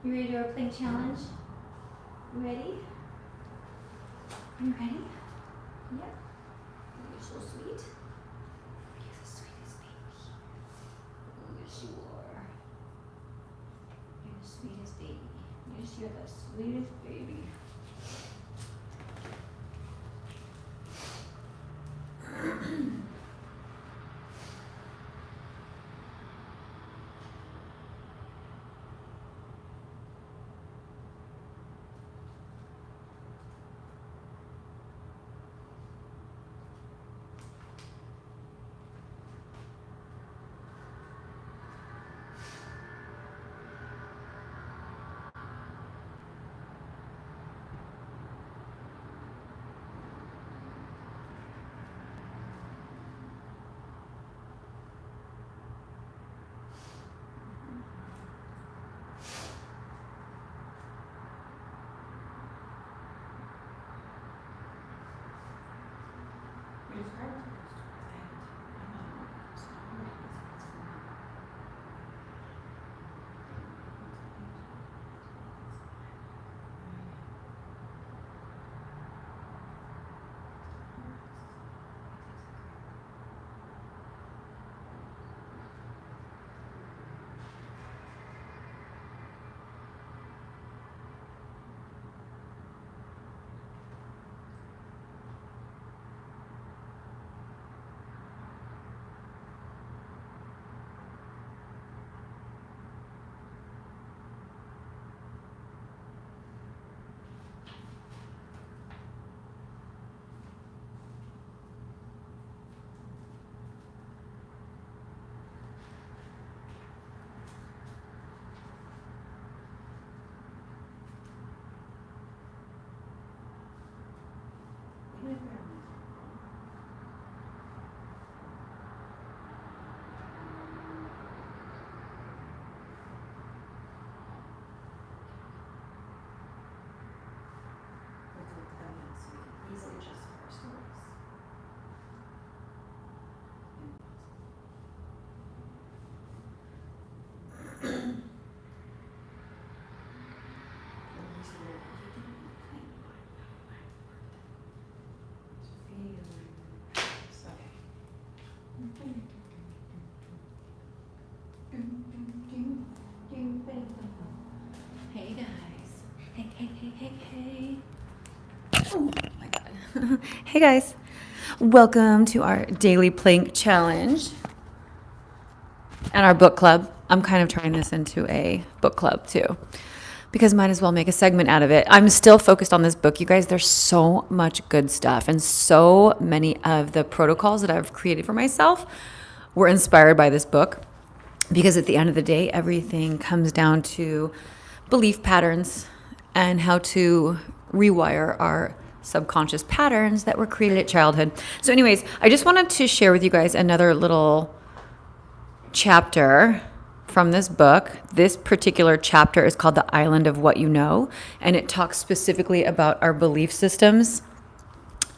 You ready to do our plank challenge? You ready? You ready? Yep. You're so sweet. You're the sweetest baby. Oh, yes, you are. You're the sweetest baby. Yes, you're the sweetest baby. Hey guys. Hey. Oh my God. Hey guys. Welcome to our daily plank challenge and our book club. I'm kind of turning this into a book club too, because might as well make a segment out of it. I'm still focused on this book, you guys. There's so much good stuff, and so many of the protocols that I've created for myself were inspired by this book, because at the end of the day, everything comes down to belief patterns and how to rewire our subconscious patterns that were created at childhood. So anyways, I just wanted to share with you guys another little chapter from this book. This particular chapter is called The Island of What You Know, and it talks specifically about our belief systems.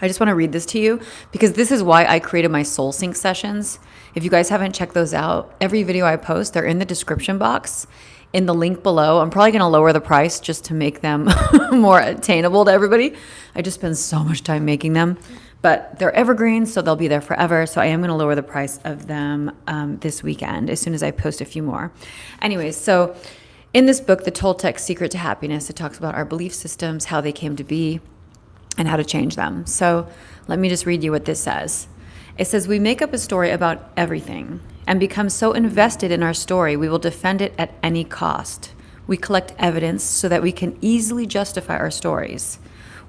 I just want to read this to you because this is why I created my Soul Sync sessions. If you guys haven't checked those out, every video I post, they're in the description box, in the link below. I'm probably going to lower the price just to make them more attainable to everybody. I just spend so much time making them, but they're evergreens, so they'll be there forever. So I am going to lower the price of them this weekend as soon as I post a few more. Anyways, so in this book, The Toltec Secret to Happiness, it talks about our belief systems, how they came to be, and how to change them. So let me just read you what this says. It says, we make up a story about everything and become so invested in our story, we will defend it at any cost. We collect evidence so that we can easily justify our stories.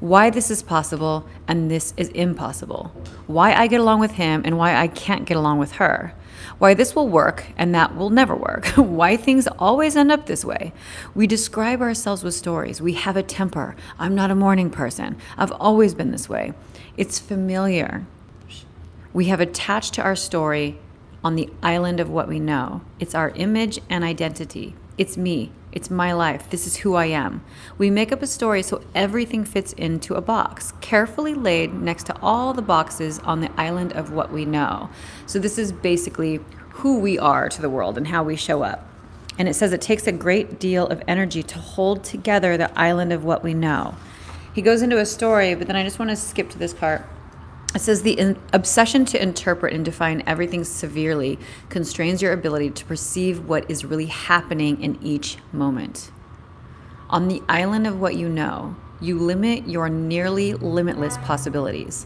Why this is possible and this is impossible. Why I get along with him and why I can't get along with her. Why this will work and that will never work. Why things always end up this way. We describe ourselves with stories. We have a temper. I'm not a morning person. I've always been this way. It's familiar. We have attached to our story on the island of what we know. It's our image and identity. It's me. It's my life. This is who I am. We make up a story so everything fits into a box, carefully laid next to all the boxes on the island of what we know. So this is basically who we are to the world and how we show up. And it says it takes a great deal of energy to hold together the island of what we know. He goes into a story, but then I just want to skip to this part. It says the obsession to interpret and define everything severely constrains your ability to perceive what is really happening in each moment. On the island of what you know, you limit your nearly limitless possibilities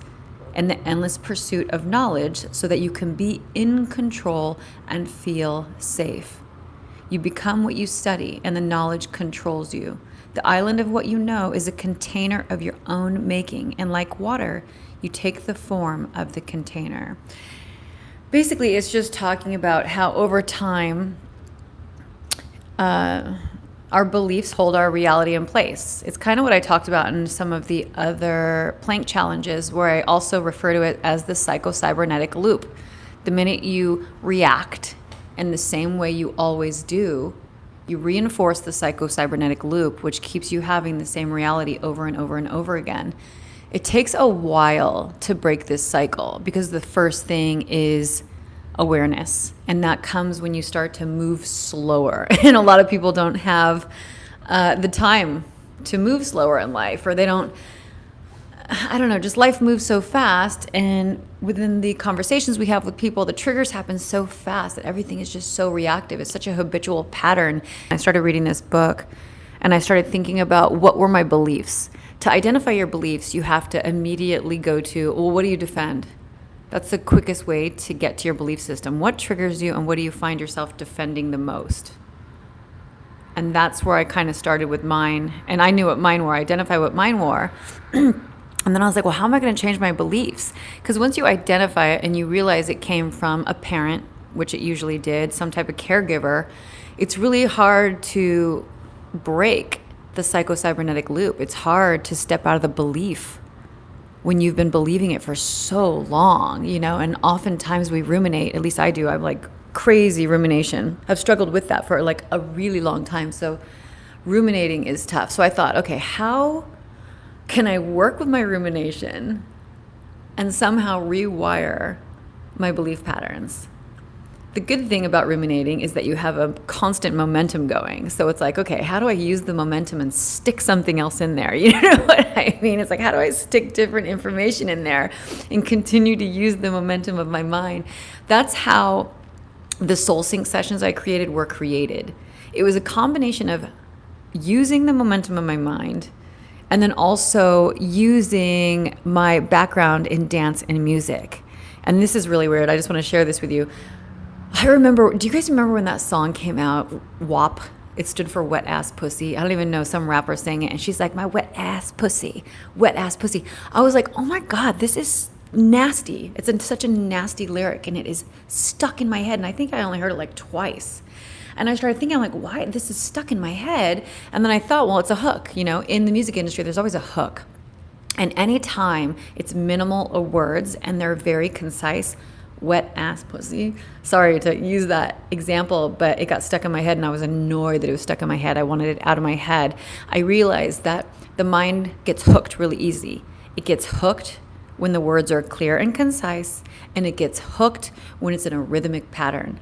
and the endless pursuit of knowledge so that you can be in control and feel safe. You become what you study, and the knowledge controls you. The island of what you know is a container of your own making, and like water, you take the form of the container. Basically, it's just talking about how over time, our beliefs hold our reality in place. It's kind of what I talked about in some of the other plank challenges, where I also refer to it as the psychocybernetic loop. The minute you react in the same way you always do, you reinforce the psychocybernetic loop, which keeps you having the same reality over and over and over again. It takes a while to break this cycle because the first thing is awareness, and that comes when you start to move slower. And a lot of people don't have the time to move slower in life, or they don't, I don't know, just life moves so fast. And within the conversations we have with people, the triggers happen so fast that everything is just so reactive. It's such a habitual pattern. I started reading this book and I started thinking about what were my beliefs. To identify your beliefs, you have to immediately go to, well, what do you defend? That's the quickest way to get to your belief system. What triggers you and what do you find yourself defending the most? And that's where I kind of started with mine. And I knew what mine were, identify what mine were. And then I was like, well, how am I going to change my beliefs? Because once you identify it and you realize it came from a parent, which it usually did, some type of caregiver, it's really hard to break the psychocybernetic loop. It's hard to step out of the belief when you've been believing it for so long, and oftentimes we ruminate, at least I do. I'm like crazy rumination. I've struggled with that for like a really long time. So ruminating is tough. So I thought, okay, how can I work with my rumination and somehow rewire my belief patterns? The good thing about ruminating is that you have a constant momentum going. So it's like, okay, how do I use the momentum and stick something else in there? You know what I mean? It's like, how do I stick different information in there and continue to use the momentum of my mind? That's how the soul sync sessions I created were created. It was a combination of using the momentum of my mind and then also using my background in dance and music. And this is really weird. I just want to share this with you. I remember, do you guys remember when that song came out, WAP? It stood for wet ass pussy. I don't even know, some rapper sang it. And she's like, my wet ass pussy, wet ass pussy. I was like, oh my God, this is nasty. It's such a nasty lyric and it is stuck in my head. And I think I only heard it like twice. And I started thinking, I'm like, why? This is stuck in my head. And then I thought, well, it's a hook. In the music industry, there's always a hook. And anytime it's minimal words and they're very concise, wet ass pussy. Sorry to use that example, but it got stuck in my head and I was annoyed that it was stuck in my head. I wanted it out of my head. I realized that the mind gets hooked really easy. It gets hooked when the words are clear and concise, and it gets hooked when it's in a rhythmic pattern.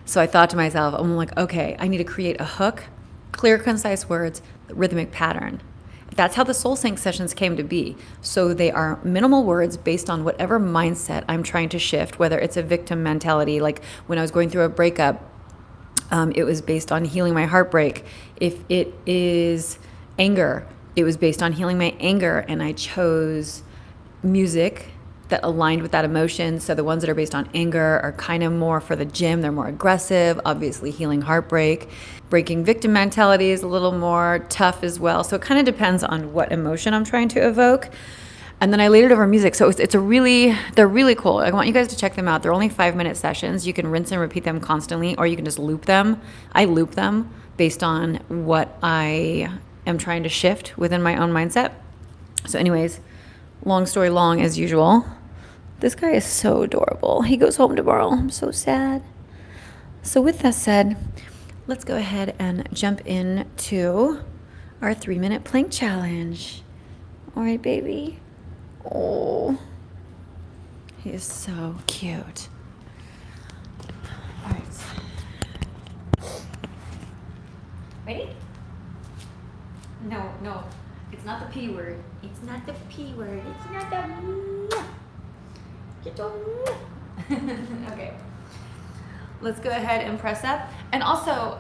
So I thought to myself, I'm like, okay, I need to create a hook, clear, concise words, rhythmic pattern. That's how the soul sync sessions came to be. So they are minimal words based on whatever mindset I'm trying to shift, whether it's a victim mentality. Like when I was going through a breakup, it was based on healing my heartbreak. If it is anger, it was based on healing my anger, and I chose music that aligned with that emotion. So the ones that are based on anger are kind of more for the gym. They're more aggressive, obviously healing heartbreak. Breaking victim mentality is a little more tough as well. So it kind of depends on what emotion I'm trying to evoke. And then I laid it over music. So they're really cool. I want you guys to check them out. They're only 5-minute sessions. You can rinse and repeat them constantly, or you can just loop them. I loop them based on what I am trying to shift within my own mindset. So anyways, long story long as usual. This guy is so adorable. He goes home tomorrow. I'm so sad. So with that said, let's go ahead and jump into our 3-minute plank challenge. All right, baby. Oh, he is so cute. All right. Ready? No, no. It's not the P word. It's not the P word. It's not the... Get your... Okay. Let's go ahead and press up. And also,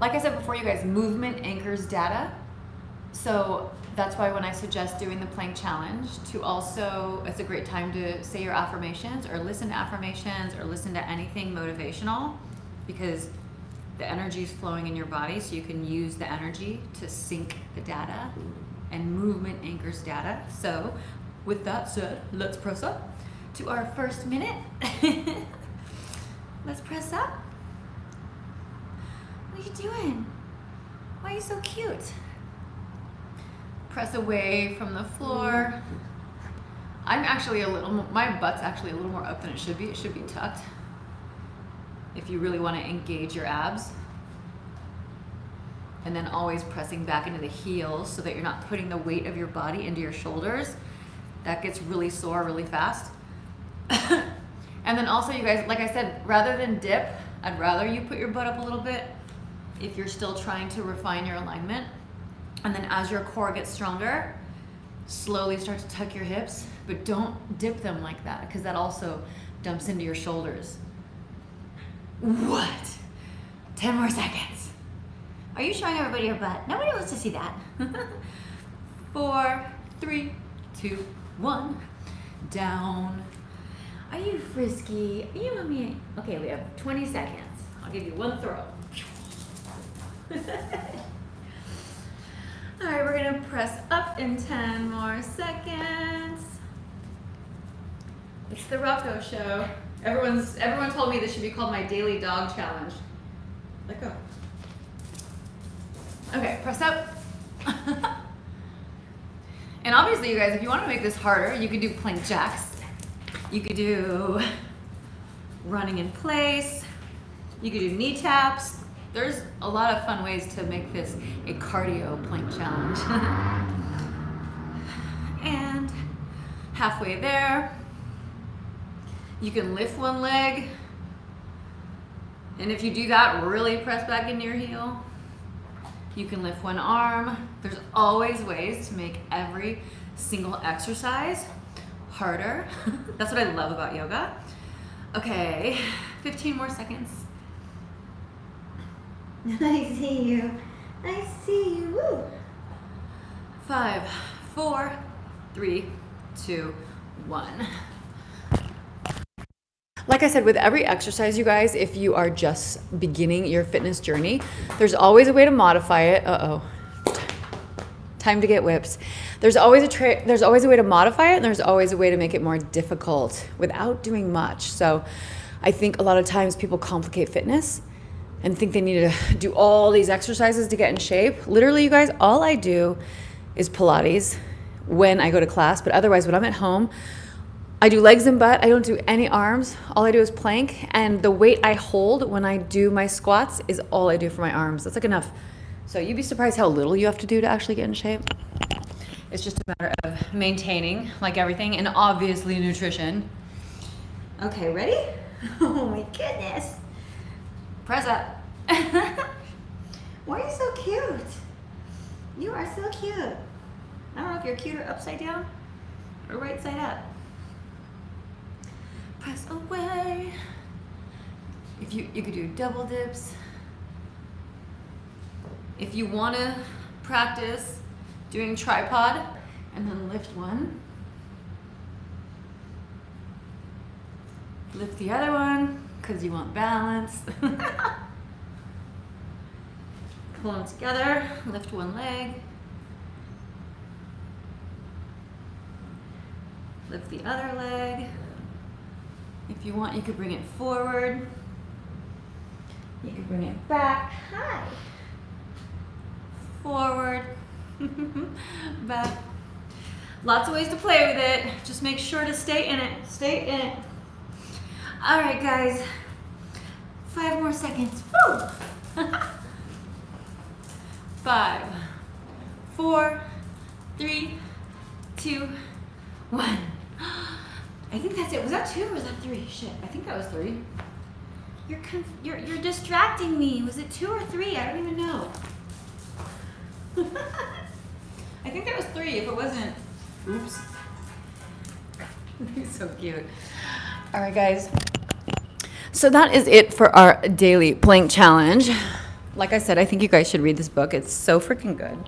like I said before, you guys, movement anchors data. So that's why when I suggest doing the plank challenge, to also, it's a great time to say your affirmations or listen to affirmations or listen to anything motivational, because the energy is flowing in your body, so you can use the energy to sync the data, and movement anchors data. So with that said, let's press up to our first minute. Let's press up. What are you doing? Why are you so cute? Press away from the floor. I'm actually my butt's actually a little more up than it should be. It should be tucked. If you really want to engage your abs. And then always pressing back into the heels so that you're not putting the weight of your body into your shoulders. That gets really sore really fast. And then also, you guys, like I said, rather than dip, I'd rather you put your butt up a little bit if you're still trying to refine your alignment. And then as your core gets stronger, slowly start to tuck your hips, but don't dip them like that, because that also dumps into your shoulders. What? 10 more seconds. Are you showing everybody your butt? Nobody wants to see that. 4, 3, 2, 1. Down. Are you frisky? Are you mommy? Okay, we have 20 seconds. I'll give you one throw. All right, we're gonna press up in 10 more seconds. It's the Rocco show. Everyone told me this should be called my daily dog challenge. Let go. Okay, press up. And obviously, you guys, if you want to make this harder, you could do plank jacks. You could do running in place. You could do knee taps. There's a lot of fun ways to make this a cardio plank challenge. And halfway there, you can lift one leg. And if you do that, really press back into your heel. You can lift one arm. There's always ways to make every single exercise harder. That's what I love about yoga. Okay, 15 more seconds. I see you. I see you. Woo. 5, 4, 3, 2, 1. Like I said, with every exercise, you guys, if you are just beginning your fitness journey, there's always a way to modify it. Time to get whips. There's always a way to modify it, and there's always a way to make it more difficult without doing much. So I think a lot of times people complicate fitness and think they need to do all these exercises to get in shape. Literally, you guys, all I do is Pilates when I go to class, but otherwise when I'm at home, I do legs and butt. I don't do any arms. All I do is plank, and the weight I hold when I do my squats is all I do for my arms. That's like enough. So you'd be surprised how little you have to do to actually get in shape. It's just a matter of maintaining, like everything, and obviously nutrition. Okay, ready? Oh my goodness. Press up. Why are you so cute? You are so cute. I don't know if you're cuter upside down or right side up. Press away. If you could do double dips. If you want to practice doing tripod and then lift one. Lift the other one because you want balance. Pull them together, lift one leg. Lift the other leg. If you want, you could bring it forward. You could bring it back. Hi. Forward. Back. Lots of ways to play with it. Just make sure to stay in it. Stay in it. All right, guys. 5 more seconds. Woo! 5, 4, 3, 2, 1. I think that's it. Was that 2 or was that 3? Shit, I think that was 3. You're distracting me. Was it 2 or 3? I don't even know. I think that was 3. If it wasn't, oops. He's so cute. All right, guys. So that is it for our daily plank challenge. Like I said, I think you guys should read this book. It's so freaking good.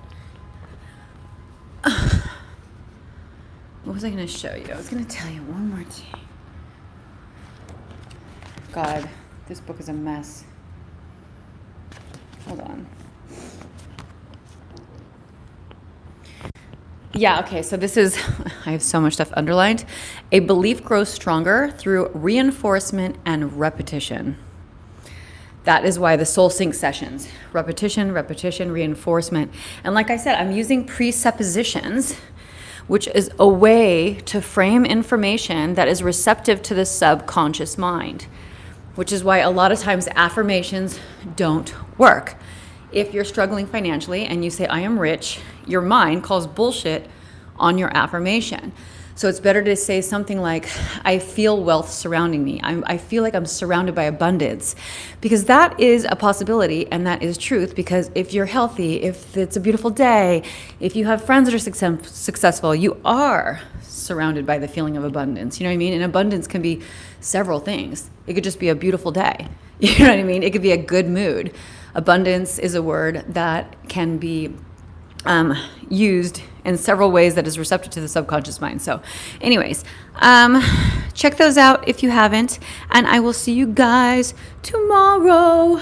What was I going to show you? I was going to tell you one more thing. God, this book is a mess. Hold on. Yeah, okay, so this is, I have so much stuff underlined. A belief grows stronger through reinforcement and repetition. That is why the soul sync sessions, repetition, reinforcement. And like I said, I'm using presuppositions, which is a way to frame information that is receptive to the subconscious mind, which is why a lot of times affirmations don't work. If you're struggling financially and you say, I am rich, your mind calls bullshit on your affirmation. So it's better to say something like, I feel wealth surrounding me. I feel like I'm surrounded by abundance, because that is a possibility and that is truth. Because if you're healthy, if it's a beautiful day, if you have friends that are successful, you are surrounded by the feeling of abundance. You know what I mean? And abundance can be several things. It could just be a beautiful day. You know what I mean? It could be a good mood. Abundance is a word that can be used in several ways that is receptive to the subconscious mind. So anyways, check those out if you haven't. And I will see you guys tomorrow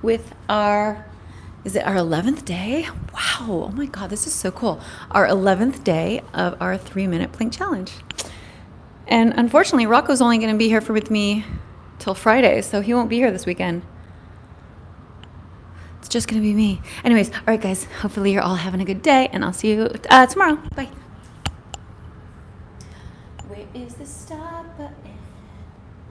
with is it our 11th day? Wow. Oh my God, this is so cool. Our 11th day of our 3-minute plank challenge. And unfortunately, Rocco's only going to be here with me till Friday, so he won't be here this weekend. It's just going to be me. Anyways, all right, guys. Hopefully you're all having a good day, and I'll see you tomorrow. Bye. Where is the stop button?